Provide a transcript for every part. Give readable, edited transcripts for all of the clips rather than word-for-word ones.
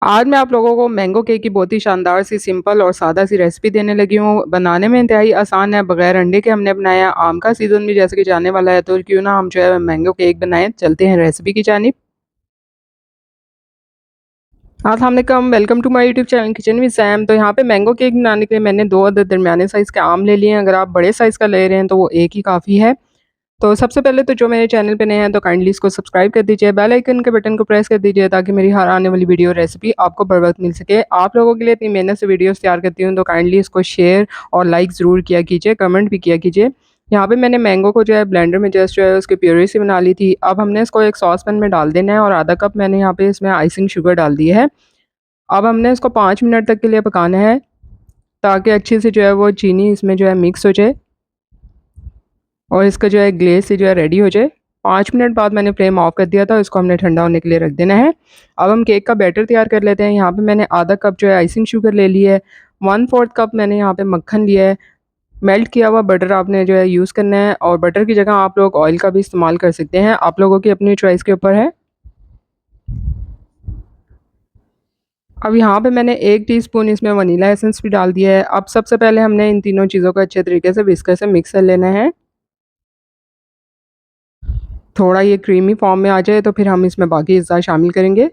आज मैं आप लोगों को मैंगो केक की बहुत ही शानदार सी सिंपल और सादा सी रेसिपी देने लगी हूँ। बनाने में इंतहाई आसान है, बगैर अंडे के हमने बनाया। आम का सीज़न भी जैसे कि जाने वाला है, तो क्यों ना हम जो है मैंगो केक बनाएँ। चलते हैं रेसिपी की जानिब। अस्सलाम welcome to my YouTube channel kitchen with Sam. तो यहाँ पे मैंगो केक बनाने के लिए मैंने 2 अदद दरमियाने साइज़ के आम ले लिए हैं। अगर आप बड़े साइज़ का ले रहे हैं तो वो एक ही काफ़ी है। तो सबसे पहले तो जो मेरे चैनल पे नए हैं तो काइंडली इसको सब्सक्राइब कर दीजिए, बेल आइकन के बटन को प्रेस कर दीजिए ताकि मेरी हर आने वाली वीडियो रेसिपी आपको बर वक्त मिल सके। आप लोगों के लिए इतनी मेहनत से वीडियोस तैयार करती हूँ तो काइंडली इसको शेयर और लाइक ज़रूर किया कीजिए, कमेंट भी किया कीजिए। यहाँ पे मैंने मैंगो को जो है ब्लेंडर में जस्ट जो है उसकी प्यूरी सी बना ली थी। अब हमने इसको एक सॉस पैन में डाल देना है और आधा कप मैंने यहाँ पे इसमें आइसिंग शुगर डाल दी है। अब हमने इसको 5 मिनट तक के लिए पकाना है ताकि अच्छे से जो है वो चीनी इसमें जो है मिक्स हो जाए और इसका जो है ग्लेज़ से जो है रेडी हो जाए। 5 मिनट बाद मैंने फ्लेम ऑफ कर दिया था, इसको हमने ठंडा होने के लिए रख देना है। अब हम केक का बैटर तैयार कर लेते हैं। यहाँ पे मैंने आधा कप जो है आइसिंग शुगर ले ली है, 1/4 कप मैंने यहाँ पे मक्खन लिया है। मेल्ट किया हुआ बटर आपने जो है यूज़ करना है और बटर की जगह आप लोग ऑयल का भी इस्तेमाल कर सकते हैं, आप लोगों की अपनी चॉइस के ऊपर है। अब यहाँ पे मैंने 1 टीस्पून इसमें वनीला एसेंस भी डाल दिया है। अब सबसे पहले हमने इन तीनों चीज़ों को अच्छे तरीके से विस्कर से मिक्स कर लेना है। थोड़ा ये क्रीमी फॉर्म में आ जाए तो फिर हम इसमें बाकी अज़्ज़ा शामिल करेंगे।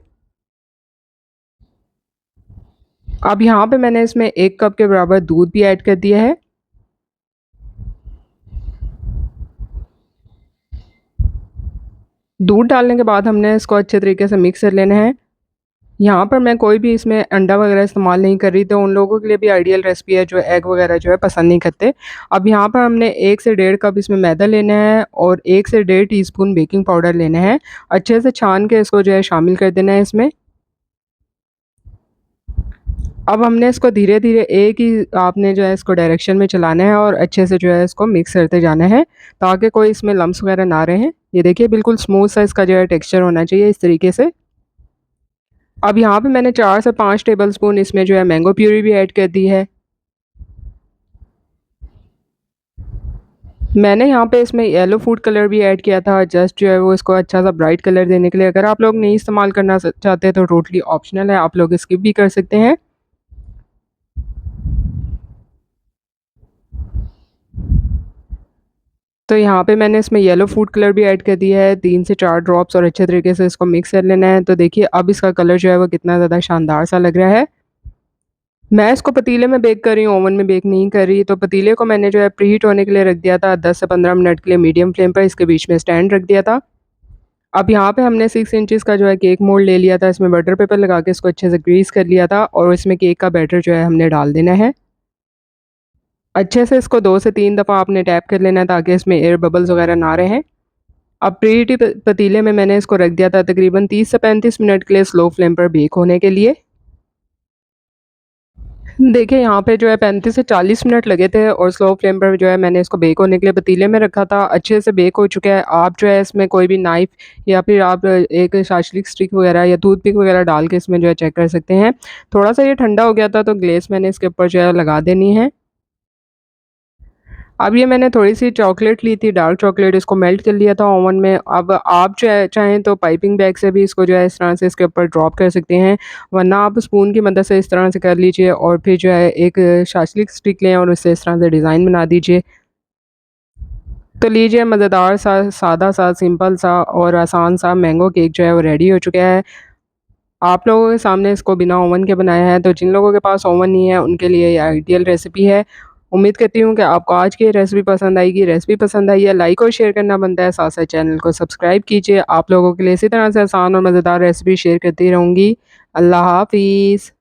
अब यहाँ पे मैंने इसमें 1 कप के बराबर दूध भी ऐड कर दिया है। दूध डालने के बाद हमने इसको अच्छे तरीके से मिक्स कर लेना है। यहाँ पर मैं कोई भी इसमें अंडा वगैरह इस्तेमाल नहीं कर रही, तो उन लोगों के लिए भी आइडियल रेसिपी है जो एग वगैरह जो है पसंद नहीं करते। अब यहाँ पर हमने 1 से डेढ़ कप इसमें मैदा लेना है और 1 से डेढ़ टीस्पून बेकिंग पाउडर लेना है। अच्छे से छान के इसको जो है शामिल कर देना है इसमें। अब हमने इसको धीरे-धीरे एक ही आपने जो है इसको डायरेक्शन में चलाना है और अच्छे से जो है इसको मिक्स करते जाना है ताकि कोई इसमें लम्प्स वगैरह ना रहें। ये देखिए बिल्कुल स्मूथ सा इसका जो है टेक्सचर होना चाहिए इस तरीके से। अब यहाँ पे मैंने 4 से 5 टेबलस्पून इसमें जो है मैंगो प्यूरी भी ऐड कर दी है। मैंने यहाँ पे इसमें येलो फूड कलर भी ऐड किया था जस्ट जो है वो इसको अच्छा सा ब्राइट कलर देने के लिए। अगर आप लोग नहीं इस्तेमाल करना चाहते तो टोटली ऑप्शनल है, आप लोग स्किप भी कर सकते हैं। तो यहाँ पे मैंने इसमें येलो फूड कलर भी ऐड कर दिया है 3 से 4 ड्रॉप्स और अच्छे तरीके से इसको मिक्स कर लेना है। तो देखिए अब इसका कलर जो है वो कितना ज़्यादा शानदार सा लग रहा है। मैं इसको पतीले में बेक कर रही हूँ, ओवन में बेक नहीं कर रही। तो पतीले को मैंने जो है प्रीहीट होने के लिए रख दिया था 10 से 15 मिनट के लिए मीडियम फ्लेम पर, इसके बीच में स्टैंड रख दिया था। अब यहाँ पे हमने 6 इंचेस का जो है केक मोल्ड ले लिया था, इसमें बटर पेपर लगा के इसको अच्छे से ग्रीस कर लिया था और इसमें केक का बैटर जो है हमने डाल देना है। अच्छे से इसको 2 से 3 दफ़ा आपने टैप कर लेना है ताकि इसमें एयर बबल्स वगैरह ना रहें। अब प्रीहीट पतीले में मैंने इसको रख दिया था तकरीबन 30 से 35 मिनट के लिए स्लो फ्लेम पर बेक होने के लिए। देखिए यहाँ पे जो है 35 से 40 मिनट लगे थे और स्लो फ्लेम पर जो है मैंने इसको बेक होने के लिए पतीले में रखा था। अच्छे से बेक हो चुका है। आप जो है इसमें कोई भी नाइफ़ या फिर आप एक शार्पनर स्टिक वगैरह या टूथपिक वगैरह डाल के इसमें जो है चेक कर सकते हैं। थोड़ा-सा ये ठंडा हो गया था तो ग्लेज़ मैंने इसके ऊपर जो है लगा देनी है। अब ये मैंने थोड़ी-सी चॉकलेट ली थी, डार्क चॉकलेट, इसको मेल्ट कर लिया था ओवन में। अब आप जो है चाहें तो पाइपिंग बैग से भी इसको जो है इस तरह से इसके ऊपर ड्रॉप कर सकते हैं, वरना आप स्पून की मदद से इस तरह से कर लीजिए और फिर जो है एक शार्पनर स्टिक लें और उससे इस तरह से डिज़ाइन बना दीजिए। तो लीजिए मज़ेदार सा, सादा सा, सिंपल सा और आसान सा मैंगो केक जो है वो रेडी हो चुका है। आप लोगों के सामने इसको बिना ओवन के बनाया है, तो जिन लोगों के पास ओवन नहीं है उनके लिए ये आइडियल रेसिपी है। उम्मीद करती हूँ कि आपको आज की ये रेसिपी पसंद आएगी। रेसिपी पसंद आई है लाइक और शेयर करना बनता है, साथ-साथ चैनल को सब्सक्राइब कीजिए। आप लोगों के लिए इसी तरह से आसान और मज़ेदार रेसिपी शेयर करती रहूँगी। अल्लाह हाफ़िज़।